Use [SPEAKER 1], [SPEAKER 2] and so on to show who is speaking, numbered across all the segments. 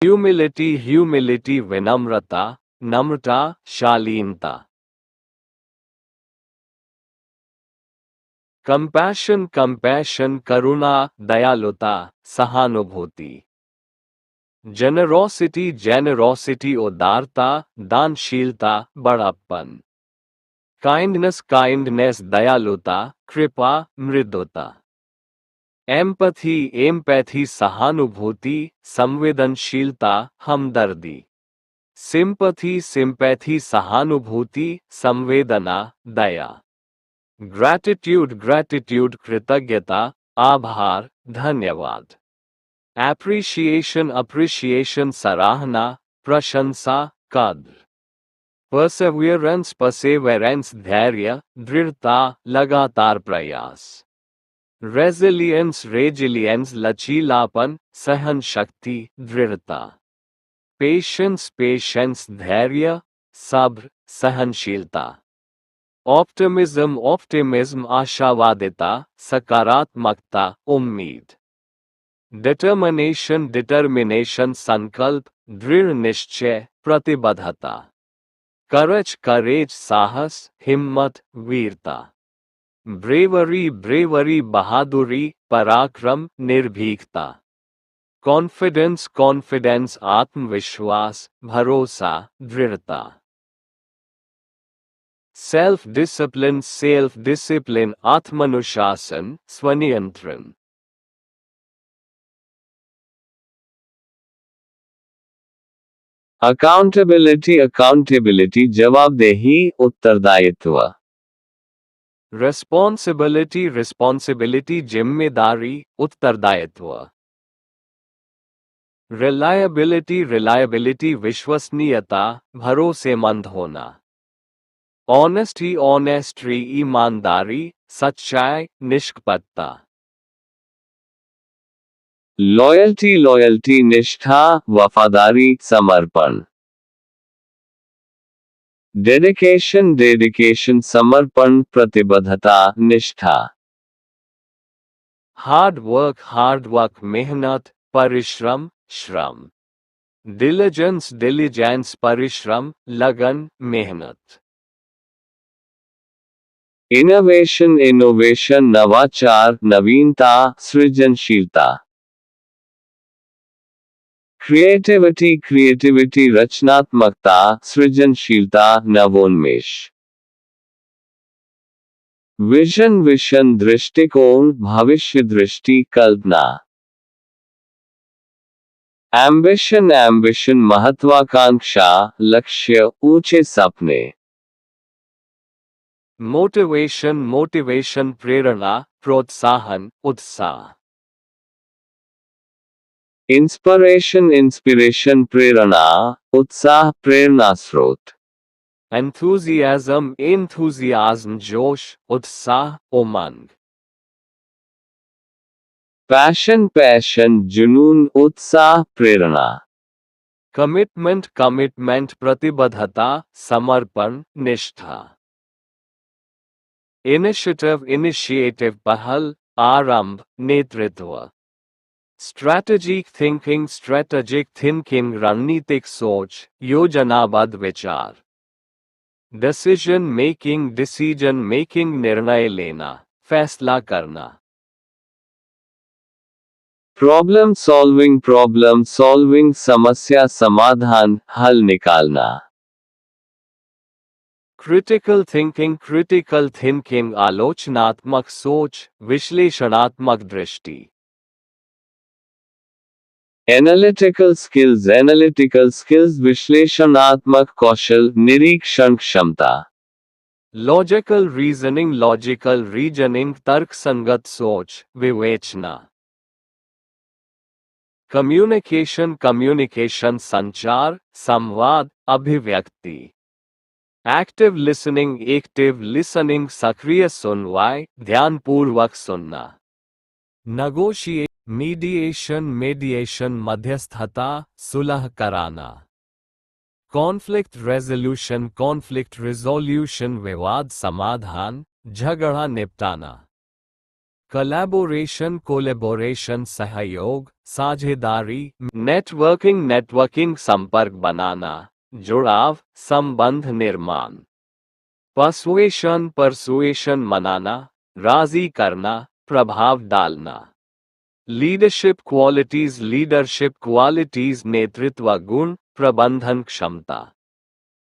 [SPEAKER 1] Humility विनम्रता, नम्रता, शालीनता। Compassion करुणा, दयालुता, सहानुभूति। जेनरोसिटी उदारता, दानशीलता, बड़प्पन। काइंडनेस दयालुता, कृपा, मृदुता। एम्पैथी सहानुभूति, संवेदनशीलता, हमदर्दी। सिंपैथी सहानुभूति, संवेदना, दया। ग्रैटिट्यूड कृतज्ञता, आभार, धन्यवाद। एप्रिशिएशन सराहना, प्रशंसा, कद्र। परसेवरेंस धैर्य, दृढ़ता, लगातार प्रयास। रेजिलियंस लचीलापन, सहन शक्ति, दृढ़ता। पेशेंस धैर्य, सब्र, सहनशीलता। ऑप्टिमिज्म आशावादिता, सकारात्मकता, उम्मीद। डिटर्मिनेशन संकल्प, दृढ़ निश्चय, प्रतिबद्धता। करेज साहस, हिम्मत, वीरता। ब्रेवरी बहादुरी, पराक्रम, निर्भीकता। कॉन्फिडेंस आत्मविश्वास, भरोसा, दृढ़ता। सेल्फ डिसिप्लिन आत्मनुशासन, स्वनियंत्रण।
[SPEAKER 2] अकाउंटेबिलिटी जवाबदेही, उत्तरदायित्व।
[SPEAKER 1] रिस्पॉन्सिबिलिटी जिम्मेदारी, उत्तरदायित्व। रिलायबिलिटी विश्वसनीयता, भरोसेमंद होना। ऑनेस्टी ईमानदारी, सच्चाई, निष्पक्षता।
[SPEAKER 2] लॉयल्टी निष्ठा, वफादारी, समर्पण। डेडिकेशन समर्पण, प्रतिबद्धता, निष्ठा।
[SPEAKER 1] हार्ड वर्क मेहनत, परिश्रम, श्रम। डिलिजेंस परिश्रम, लगन, मेहनत।
[SPEAKER 2] इनोवेशन नवाचार, नवीनता, सृजनशीलता। क्रिएटिविटी रचनात्मकता, सृजनशीलता, नवोन्मेष। विजन दृष्टिकोण, भविष्य दृष्टि, कल्पना। एम्बिशन महत्वाकांक्षा, लक्ष्य, ऊंचे सपने।
[SPEAKER 1] मोटिवेशन प्रेरणा, प्रोत्साहन, उत्साह।
[SPEAKER 2] इंस्पिरेशन प्रेरणा, उत्साह, प्रेरणा स्रोत।
[SPEAKER 1] एंथुजियाज्म जोश, उत्साह, उमंग।
[SPEAKER 2] पैशन जुनून, उत्साह, प्रेरणा।
[SPEAKER 1] कमिटमेंट प्रतिबद्धता, समर्पण, निष्ठा। इनिशिएटिव पहल, आरंभ, नेतृत्व। स्ट्रैटेजिक थिंकिंग रणनीतिक सोच, योजनाबद्ध विचार। डिसीजन मेकिंग निर्णय लेना, फैसला करना।
[SPEAKER 2] प्रॉब्लम सॉल्विंग समस्या समाधान, हल निकालना।
[SPEAKER 1] क्रिटिकल थिंकिंग आलोचनात्मक सोच, विश्लेषणात्मक दृष्टि।
[SPEAKER 2] एनालिटिकल स्किल्स विश्लेषणात्मक कौशल, निरीक्षण क्षमता।
[SPEAKER 1] लॉजिकल रीजनिंग तर्कसंगत सोच, विवेचना। कम्युनिकेशन संचार, संवाद, अभिव्यक्ति। एक्टिव लिसनिंग सक्रिय सुनवाई, ध्यानपूर्वक सुनना। मीडिएशन मध्यस्थता, सुलह कराना। कॉन्फ्लिक्ट रिजोल्यूशन विवाद समाधान, झगड़ा निपटाना। कोलैबोरेशन कोलैबोरेशन सहयोग साझेदारी नेटवर्किंग संपर्क बनाना जुड़ाव संबंध निर्माण परसुएशन मनाना राजी करना प्रभाव डालना लीडरशिप क्वालिटीज नेतृत्व गुण प्रबंधन क्षमता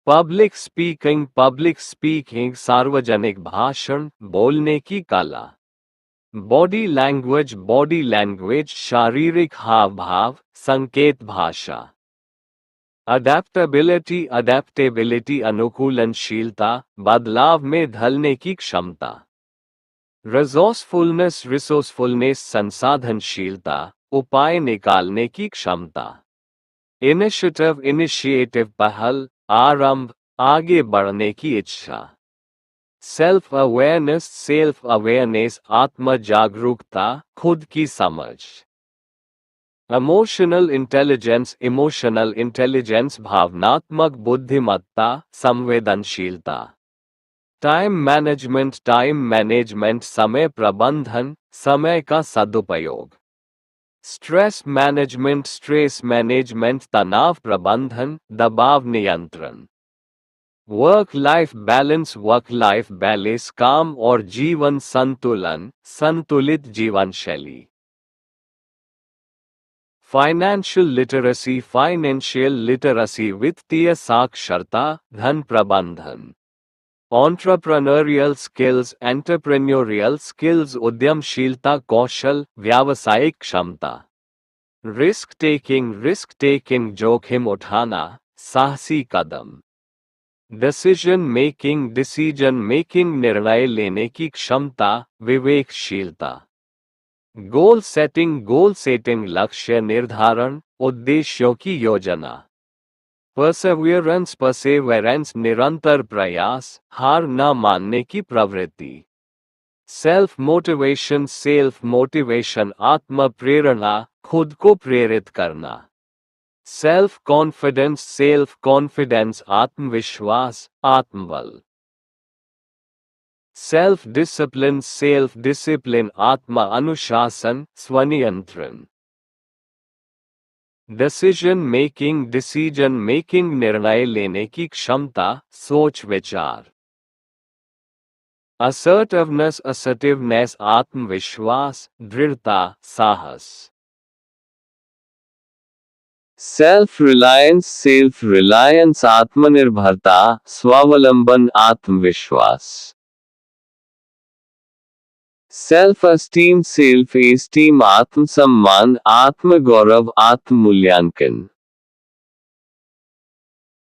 [SPEAKER 1] पब्लिक स्पीकिंग सार्वजनिक भाषण बोलने की कला बॉडी लैंग्वेज शारीरिक हाव भाव संकेत भाषा अडेप्टेबिलिटी अनुकूलनशीलता बदलाव में ढलने की क्षमता रिसोर्सफुलनेस संसाधनशीलता उपाय निकालने की क्षमता इनिशिएटिव पहल आरंभ आगे बढ़ने की इच्छा सेल्फ अवेयरनेस आत्म जागरूकता खुद की समझ इमोशनल इंटेलिजेंस भावनात्मक बुद्धिमत्ता संवेदनशीलता टाइम मैनेजमेंट समय प्रबंधन समय का सदुपयोग स्ट्रेस मैनेजमेंट तनाव प्रबंधन दबाव नियंत्रण वर्क लाइफ बैलेंस काम और जीवन संतुलन संतुलित जीवन शैली फाइनेंशियल लिटरेसी वित्तीय साक्षरता धन प्रबंधन एंटरप्रेन्योरियल स्किल्स उद्यमशीलता कौशल व्यावसायिक क्षमता रिस्क टेकिंग जोखिम उठाना साहसी कदम डिसीजन मेकिंग निर्णय लेने की क्षमता विवेकशीलता गोल सेटिंग लक्ष्य निर्धारण उद्देश्यों की योजना परसेवरेंस निरंतर प्रयास हार न मानने की प्रवृत्ति सेल्फ मोटिवेशन आत्म प्रेरणा खुद को प्रेरित करना सेल्फ कॉन्फिडेंस आत्मविश्वास आत्मबल सेल्फ डिसिप्लिन आत्म अनुशासन स्वनियंत्रण डिसीजन मेकिंग निर्णय लेने की क्षमता सोच विचार असर्टिवनेस आत्मविश्वास दृढ़ता साहस
[SPEAKER 2] सेल्फ रिलायंस आत्मनिर्भरता स्वावलंबन आत्मविश्वास सेल्फ एस्टीम आत्मसम्मान आत्मगौरव आत्ममूल्यांकन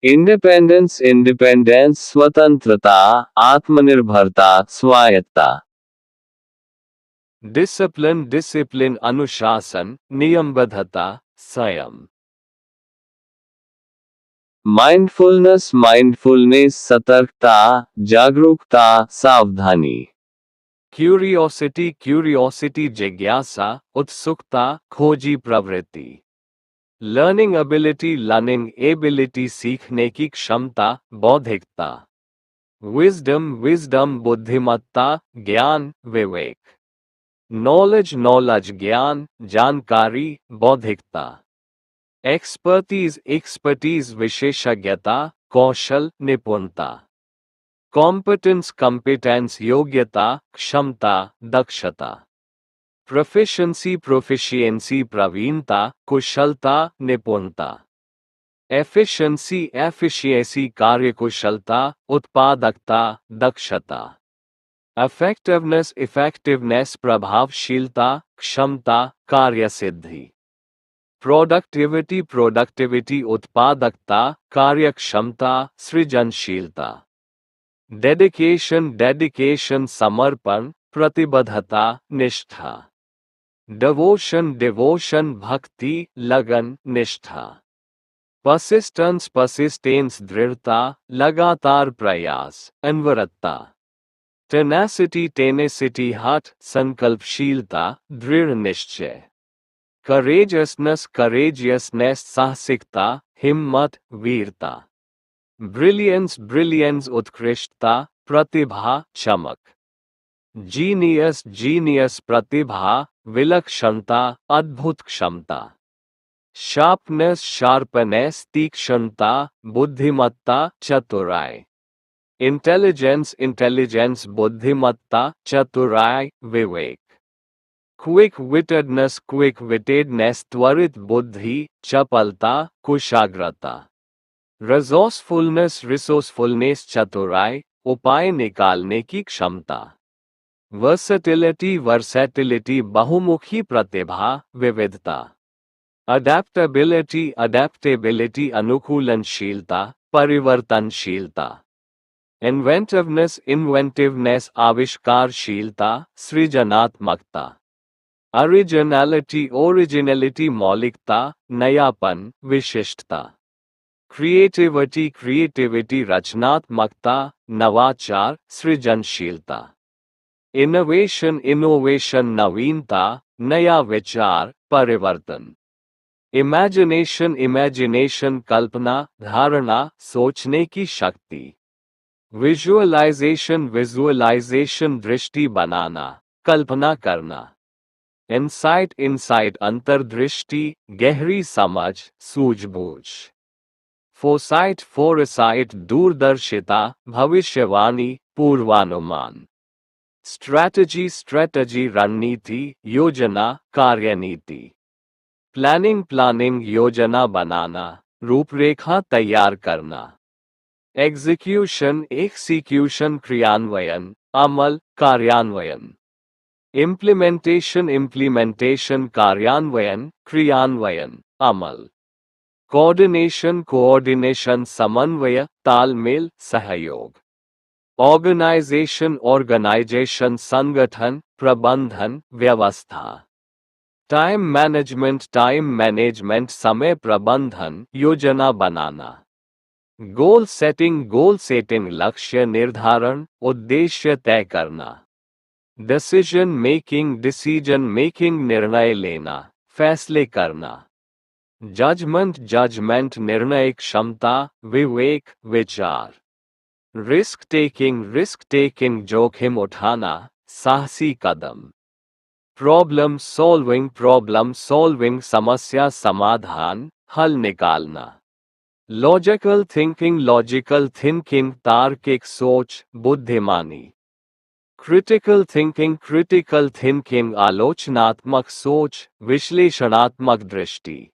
[SPEAKER 2] इंडिपेंडेंस स्वतंत्रता आत्मनिर्भरता स्वायत्ता
[SPEAKER 1] डिसिप्लिन अनुशासन नियमबद्धता संयम
[SPEAKER 2] माइंडफुलनेस सतर्कता जागरूकता सावधानी
[SPEAKER 1] क्यूरियोसिटी जिज्ञासा उत्सुकता खोजी प्रवृत्ति लर्निंग एबिलिटी सीखने की क्षमता बौद्धिकता विजडम बुद्धिमत्ता ज्ञान विवेक नॉलेज ज्ञान जानकारी बौद्धिकता एक्सपर्टीज विशेषज्ञता कौशल निपुणता कॉम्पिटेंस योग्यता क्षमता दक्षता प्रोफिशिएंसी प्रवीणता कुशलता निपुणता एफिशिएंसी कार्यकुशलता उत्पादकता दक्षता इफेक्टिवनेस प्रभावशीलता क्षमता कार्यसिद्धि प्रोडक्टिविटी उत्पादकता कार्यक्षमता सृजनशीलता डेडिकेशन समर्पण प्रतिबद्धता निष्ठा डिवोशन भक्ति लगन निष्ठा परसिस्टेंस दृढ़ता लगातार प्रयास अनवरतता टेनेसिटी हठ संकल्पशीलता दृढ़ निश्चय करेजियसनेस साहसिकता हिम्मत वीरता ब्रिलियंस उत्कृष्टता प्रतिभा चमक जीनियस जीनियस प्रतिभा, विलक्षणता, अद्भुत क्षमता। शार्पनेस शार्पनेस, तीक्ष्णता, बुद्धिमत्ता, चतुराई। इंटेलिजेंस इंटेलिजेंस, बुद्धिमत्ता, चतुराई, विवेक। क्विक विटेडनेस क्विक विटेडनेस, त्वरित बुद्धि, चपलता, कुशाग्रता। रिसोर्सफुलनेस रिसोर्सफुलनेस, चतुराई, उपाय निकालने की क्षमता। वर्सेटिलिटी वर्सेटिलिटी, बहुमुखी प्रतिभा, विविधता। अडेप्टेबिलिटी अडेप्टेबिलिटी, अनुकूलनशीलता, परिवर्तनशीलता। इन्वेंटिवनेस इन्वेंटिवनेस, आविष्कारशीलता, सृजनात्मकता। ओरिजिनलिटी ओरिजिनलिटी, मौलिकता, नयापन, विशिष्टता। क्रिएटिविटी क्रिएटिविटी, रचनात्मकता, नवाचार, सृजनशीलता। इनोवेशन इनोवेशन, नवीनता, नया विचार, परिवर्तन। इमेजिनेशन इमेजिनेशन, कल्पना, धारणा, सोचने की शक्ति। विजुअलाइजेशन विजुअलाइजेशन, दृष्टि बनाना, कल्पना करना। इंसाइट इंसाइट, अंतर्दृष्टि, गहरी समझ, सूझबूझ। फोरसाइट फोरसाइट, दूरदर्शिता, भविष्यवाणी, पूर्वानुमान। स्ट्रैटेजी स्ट्रैटेजी, रणनीति, योजना, कार्यनीति। प्लानिंग प्लानिंग, योजना बनाना, रूपरेखा तैयार करना। एग्जीक्यूशन एक्सीक्यूशन, क्रियान्वयन, अमल, कार्यान्वयन। इम्प्लीमेंटेशन इम्प्लीमेंटेशन, कार्यान्वयन, क्रियान्वयन, अमल। कोऑर्डिनेशन कोऑर्डिनेशन, समन्वय, तालमेल, सहयोग। ऑर्गेनाइजेशन ऑर्गेनाइजेशन, संगठन, प्रबंधन, व्यवस्था। टाइम मैनेजमेंट, समय प्रबंधन, योजना बनाना। गोल सेटिंग, लक्ष्य निर्धारण, उद्देश्य तय करना। डिसीजन मेकिंग, निर्णय लेना, फैसले करना। जजमेंट, निर्णय क्षमता, विवेक, विचार। रिस्क टेकिंग, जोखिम उठाना, साहसी कदम। प्रॉब्लम सॉल्विंग, समस्या समाधान, हल निकालना। लॉजिकल थिंकिंग, तार्किक सोच, बुद्धिमानी। क्रिटिकल थिंकिंग, आलोचनात्मक सोच, विश्लेषणात्मक दृष्टि।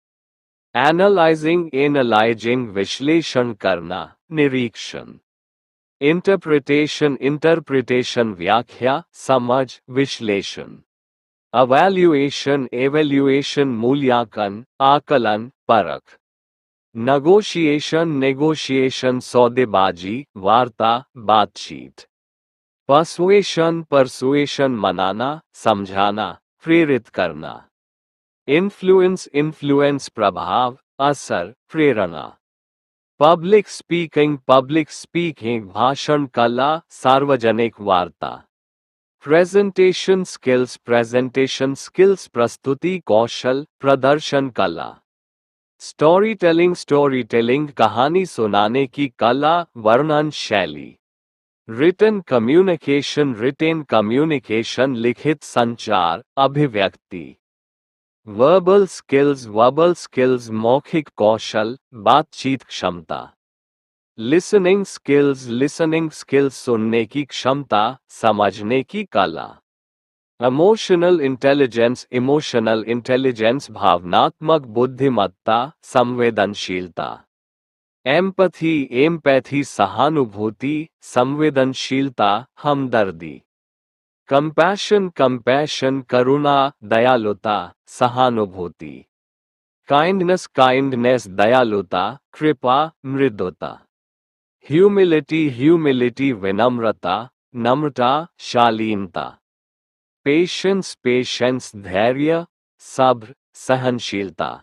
[SPEAKER 1] एनालाइजिंग, विश्लेषण करना, निरीक्षण। इंटरप्रिटेशन, व्याख्या, समझ, विश्लेषण। एवैल्यूएशन, मूल्यांकन, आकलन, परख। नेगोशिएशन, सौदेबाजी, वार्ता, बातचीत। परसुएशन, मनाना, समझाना, प्रेरित करना। इन्फ्लुएंस, प्रभाव, असर, प्रेरणा। पब्लिक स्पीकिंग, भाषण कला, सार्वजनिक वार्ता। प्रेजेंटेशन स्किल्स, प्रस्तुति कौशल, प्रदर्शन कला। स्टोरी टेलिंग, कहानी सुनाने की कला, वर्णन शैली। रिटन कम्युनिकेशन, लिखित संचार, अभिव्यक्ति। वर्बल स्किल्स, मौखिक कौशल, बातचीत क्षमता। लिसनिंग स्किल्स, सुनने की क्षमता, समझने की कला। इमोशनल इंटेलिजेंस, भावनात्मक बुद्धिमत्ता, संवेदनशीलता। एम्पैथी, सहानुभूति, संवेदनशीलता, हमदर्दी। कंपैशन, करुणा, दयालुता, सहानुभूति। काइंडनेस, दयालुता, कृपा, मृदुता। ह्यूमिलिटी, विनम्रता, नम्रता, शालीनता। पेशेंस, धैर्य, सब्र, सहनशीलता।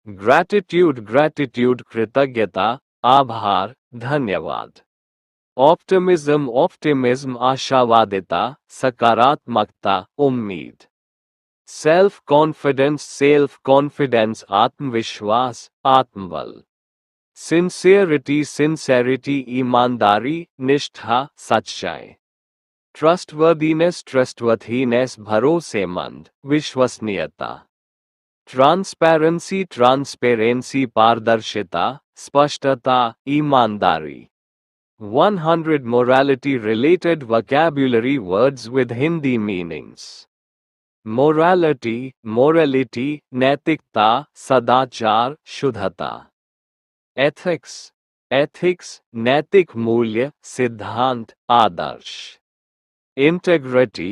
[SPEAKER 1] ग्रैटिट्यूड, कृतज्ञता, आभार, धन्यवाद। ऑप्टिमिज्म, आशावादिता, सकारात्मकता, उम्मीद। सेल्फ कॉन्फिडेंस, आत्मविश्वास, आत्मबल। सिंसियरिटी, ईमानदारी, निष्ठा, सच्चाई। ट्रस्टवर्दीनेस भरोसेमंद विश्वसनीयता। ट्रांसपेरेंसी पारदर्शिता स्पष्टता ईमानदारी। 100 morality related vocabulary words with Hindi meanings। morality नैतिकता सदाचार शुद्धता। ethics नैतिक मूल्य सिद्धांत आदर्श। integrity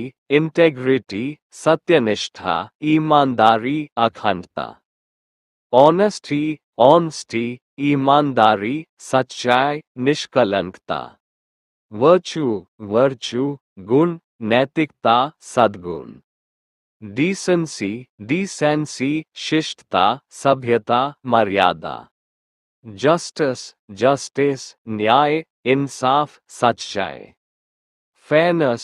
[SPEAKER 1] सत्यनिष्ठा ईमानदारी अखंडता। honesty ईमानदारी सच्चाई निष्कलंकता। virtue गुण नैतिकता सद्गुण। decency शिष्टता सभ्यता मर्यादा। justice न्याय इंसाफ सच्चाई। fairness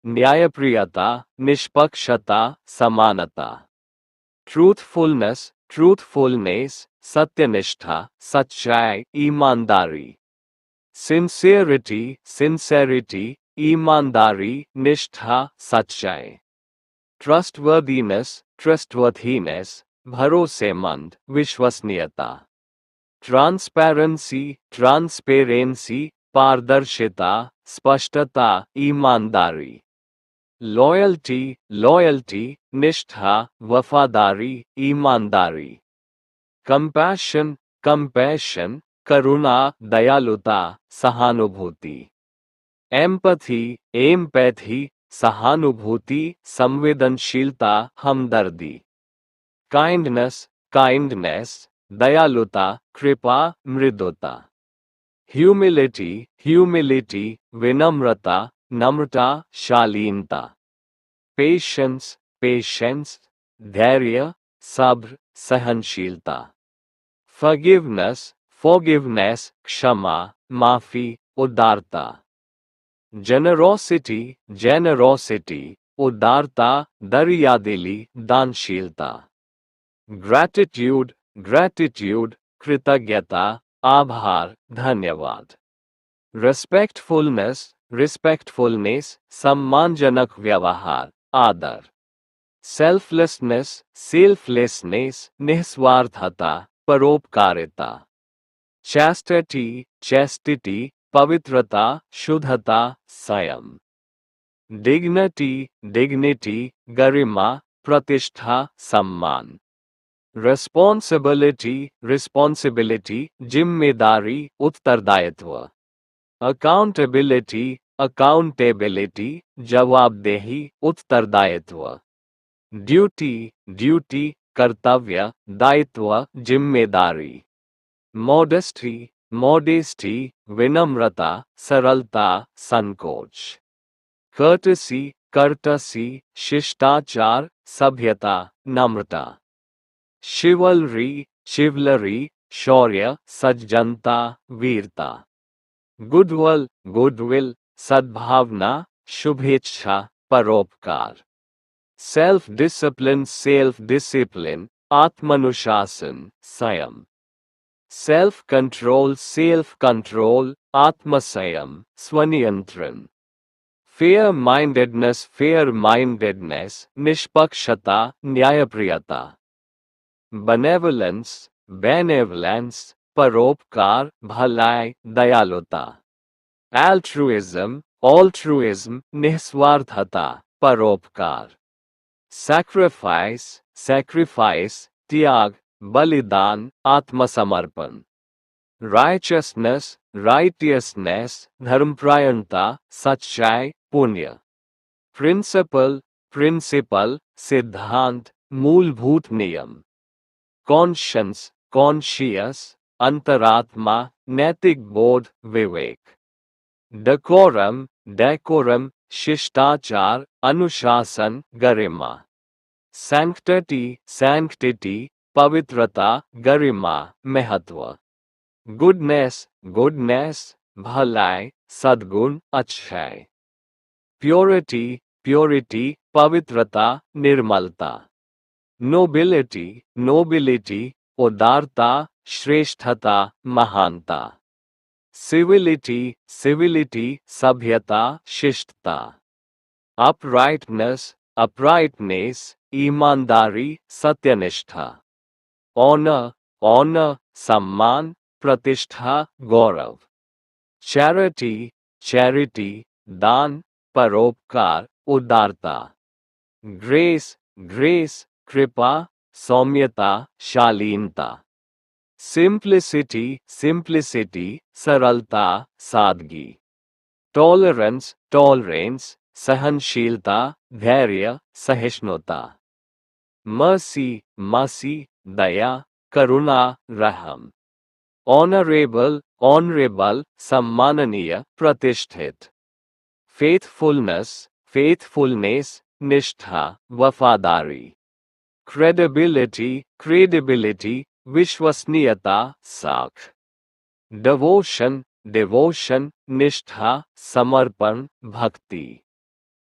[SPEAKER 1] न्यायप्रियता निष्पक्षता समानता। truthfulness सत्यनिष्ठा सच्चाई ईमानदारी। sincerity ईमानदारी निष्ठा सच्चाई। trustworthiness भरोसेमंद विश्वसनीयता। transparency पारदर्शिता स्पष्टता ईमानदारी। loyalty निष्ठा वफादारी ईमानदारी। compassion करुणा दयालुता सहानुभूति। empathy सहानुभूति संवेदनशीलता हमदर्दी। kindness दयालुता कृपा मृदुता। humility विनम्रता नम्रता शालीनता। patience धैर्य सब्र सहनशीलता। forgiveness क्षमा माफी उदारता। generosity उदारता दरियादिली दानशीलता। gratitude कृतज्ञता आभार धन्यवाद। respectfulness सम्मानजनक व्यवहार आदर। selflessness निस्वार्थता परोपकारिता। chastity पवित्रता शुद्धता संयम। dignity गरिमा प्रतिष्ठा सम्मान। responsibility जिम्मेदारी उत्तरदायित्व। accountability जवाबदेही उत्तरदायित्व। duty कर्तव्य दायित्व जिम्मेदारी। modesty विनम्रता सरलता संकोच। courtesy शिष्टाचार सभ्यता नम्रता। chivalry शौर्य सज्जनता वीरता। goodwill सद्भावना शुभेच्छा परोपकार। self discipline आत्मानुशासन संयम। self control आत्मसंयम स्वनियंत्रण। fair mindedness निष्पक्षता न्यायप्रियता। benevolence परोपकार भलाई दयालुता। altruism निस्वार्थता परोपकार। sacrifice त्याग बलिदान आत्मसमर्पण। righteousness धर्मपरायणता सच्चाई पुण्य। principle सिद्धांत मूलभूत नियम। conscious अंतरात्मा नैतिक बोध विवेक। decorum शिष्टाचार अनुशासन गरिमा। sanctity पवित्रता गरिमा महत्व। goodness भलाई सद्गुण अच्छाई। purity पवित्रता निर्मलता। nobility उदारता श्रेष्ठता महानता। civility, civility, सभ्यता, शिष्टता. Uprightness, uprightness, ईमानदारी, सत्यनिष्ठा. Honor, honor, सम्मान, प्रतिष्ठा, गौरव. Charity, charity, दान, परोपकार, उदारता. Grace, grace, कृपा, सौम्यता, शालीनता. Simplicity, simplicity, सरलता, सादगी. Tolerance, tolerance, सहनशीलता, धैर्य, सहिष्णुता. Mercy, mercy, दया, करुणा, रहम. Honorable, honorable, सम्माननीय, प्रतिष्ठित. Faithfulness, faithfulness, निष्ठा, वफादारी. Credibility, credibility, विश्वसनीयता, साख. Devotion, devotion, निष्ठा, समर्पण, भक्ति.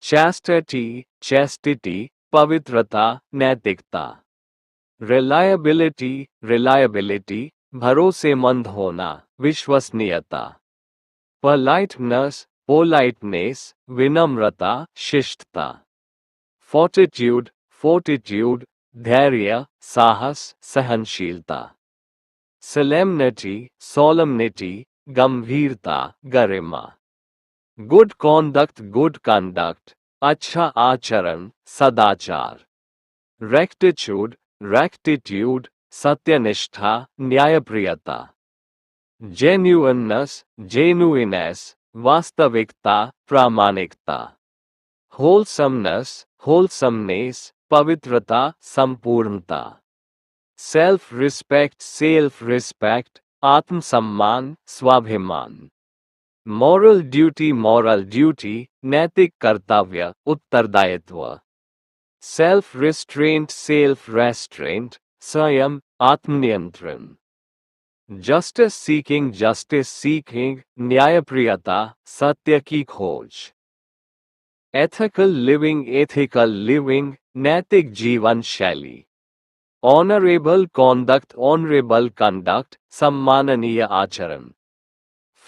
[SPEAKER 1] Chastity, chastity, पवित्रता, नैतिकता. Reliability, reliability, भरोसेमंद होना, विश्वसनीयता. Politeness, politeness, विनम्रता, शिष्टता. Fortitude, fortitude, धैर्य, साहस, सहनशीलता. Solemnity, solemnity, गंभीरता, गरिमा. Good conduct, good conduct, अच्छा आचरण, सदाचार. Rectitude, rectitude, सत्यनिष्ठा, न्यायप्रियता. Genuineness, genuineness, वास्तविकता, प्रामाणिकता. Wholesomeness, wholesomeness, पवित्रता, संपूर्णता. Self-respect, self-respect, आत्मसम्मान, स्वाभिमान. Moral duty, moral duty, नैतिक कर्तव्य, उत्तरदायित्व. Self-restraint, self-restraint, संयम, आत्मनियंत्रण. Justice seeking, justice seeking, न्यायप्रियता, सत्य की खोज. Ethical living, ethical living, नैतिक जीवन शैली. Honorable conduct, honorable conduct, सम्माननीय आचरण.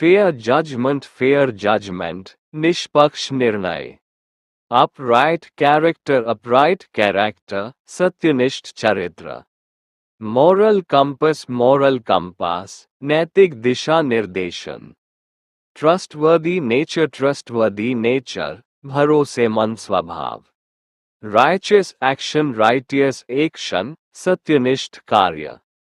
[SPEAKER 1] Fair judgment, fair judgment, निष्पक्ष निर्णय. Upright character, upright character, सत्यनिष्ठ चरित्र. Moral compass, moral compass, नैतिक दिशा निर्देशन. Trustworthy nature, trustworthy nature, भरोसेमंद स्वभाव. Righteous action, righteous action, सत्यनिष्ठ कार्य.